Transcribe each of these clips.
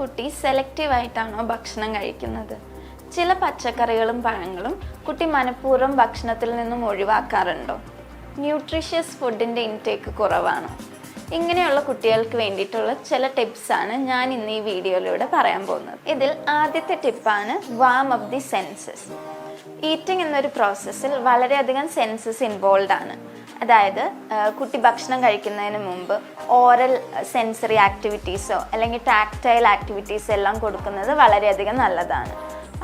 കുട്ടി സെലക്റ്റീവ് ആയിട്ടാണോ ഭക്ഷണം കഴിക്കുന്നത്? ചില പച്ചക്കറികളും പഴങ്ങളും കുട്ടി മനഃപൂർവ്വം ഭക്ഷണത്തിൽ നിന്നും ഒഴിവാക്കാറുണ്ടോ? ന്യൂട്രീഷ്യസ് ഫുഡിൻ്റെ ഇൻടേക്ക് കുറവാണോ? ഇങ്ങനെയുള്ള കുട്ടികൾക്ക് വേണ്ടിയിട്ടുള്ള ചില ടിപ്സാണ് ഞാൻ ഇന്ന് ഈ വീഡിയോയിലൂടെ പറയാൻ പോകുന്നത്. ഇതിൽ ആദ്യത്തെ ടിപ്പാണ് warm up the census. Eating എന്നൊരു പ്രോസസ്സിൽ വളരെയധികം സെൻസസ് ഇൻവോൾവ് ആണ്. അതായത് കുട്ടി ഭക്ഷണം കഴിക്കുന്നതിന് മുമ്പ് ഓറൽ സെൻസറി ആക്ടിവിറ്റീസോ അല്ലെങ്കിൽ ടാക്ടൈൽ ആക്ടിവിറ്റീസോ എല്ലാം കൊടുക്കുന്നത് വളരെയധികം നല്ലതാണ്.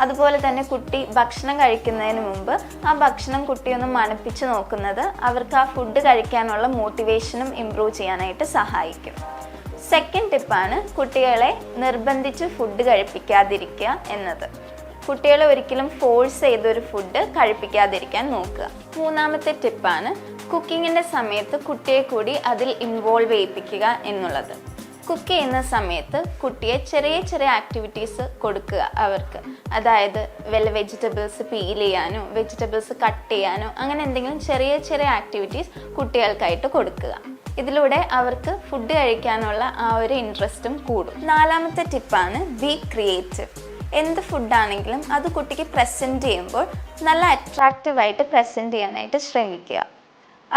അതുപോലെ തന്നെ കുട്ടി ഭക്ഷണം കഴിക്കുന്നതിന് മുമ്പ് ആ ഭക്ഷണം കുട്ടിയൊന്ന് മണപ്പിച്ച് നോക്കുന്നത് അവർക്ക് ആ ഫുഡ് കഴിക്കാനുള്ള മോട്ടിവേഷനും ഇംപ്രൂവ് ചെയ്യാനായിട്ട് സഹായിക്കും. സെക്കൻഡ് ടിപ്പാണ് കുട്ടികളെ നിർബന്ധിച്ച് ഫുഡ് കഴിപ്പിക്കാതിരിക്കുക എന്നത്. കുട്ടികളെ ഒരിക്കലും ഫോഴ്സ് ചെയ്തൊരു ഫുഡ് കഴിപ്പിക്കാതിരിക്കാൻ നോക്കുക. മൂന്നാമത്തെ ടിപ്പാണ് കുക്കിങ്ങിൻ്റെ സമയത്ത് കുട്ടിയെ കൂടി അതിൽ ഇൻവോൾവ് ചെയ്യിപ്പിക്കുക എന്നുള്ളത്. കുക്ക് ചെയ്യുന്ന സമയത്ത് കുട്ടിയെ ചെറിയ ചെറിയ ആക്ടിവിറ്റീസ് കൊടുക്കുക അവർക്ക്. അതായത് വല്ല വെജിറ്റബിൾസ് പീൽ ചെയ്യാനോ വെജിറ്റബിൾസ് കട്ട് ചെയ്യാനോ അങ്ങനെ എന്തെങ്കിലും ചെറിയ ചെറിയ ആക്ടിവിറ്റീസ് കുട്ടികൾക്കായിട്ട് കൊടുക്കുക. ഇതിലൂടെ അവർക്ക് ഫുഡ് കഴിക്കാനുള്ള ആ ഒരു ഇൻട്രസ്റ്റും കൂടും. നാലാമത്തെ ടിപ്പാണ് ബി ക്രിയേറ്റീവ്. എന്ത് ഫുഡാണെങ്കിലും അത് കുട്ടിക്ക് പ്രസൻറ്റ് ചെയ്യുമ്പോൾ നല്ല അട്രാക്റ്റീവായിട്ട് പ്രസൻറ്റ് ചെയ്യാനായിട്ട് ശ്രമിക്കുക.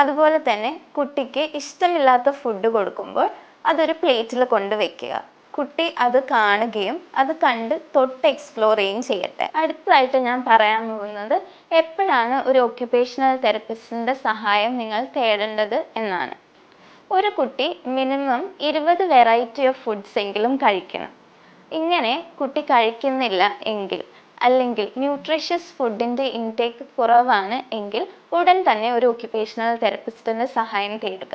അതുപോലെ തന്നെ കുട്ടിക്ക് ഇഷ്ടമില്ലാത്ത ഫുഡ് കൊടുക്കുമ്പോൾ അതൊരു പ്ലേറ്റിൽ കൊണ്ടുവയ്ക്കുക. കുട്ടി അത് കാണുകയും അത് കണ്ട് തൊട്ട് എക്സ്പ്ലോർ ചെയ്യുകയും ചെയ്യട്ടെ. അടുത്തതായിട്ട് ഞാൻ പറയാൻ പോകുന്നത് എപ്പോഴാണ് ഒരു ഒക്യുപേഷണൽ തെറപ്പിസ്റ്റിൻ്റെ സഹായം നിങ്ങൾ തേടേണ്ടത് എന്നാണ്. ഒരു കുട്ടി മിനിമം 20 വെറൈറ്റി ഓഫ് ഫുഡ്സ് എങ്കിലും കഴിക്കണം. ഇങ്ങനെ കുട്ടി കഴിക്കുന്നില്ല എങ്കിൽ അല്ലെങ്കിൽ ന്യൂട്രീഷ്യസ് ഫുഡിൻ്റെ ഇൻടേക്ക് കുറവാണ് എങ്കിൽ ഉടൻ തന്നെ ഒരു ഒക്യുപേഷണൽ തെറപ്പിസ്റ്റിൻ്റെ സഹായം തേടുക.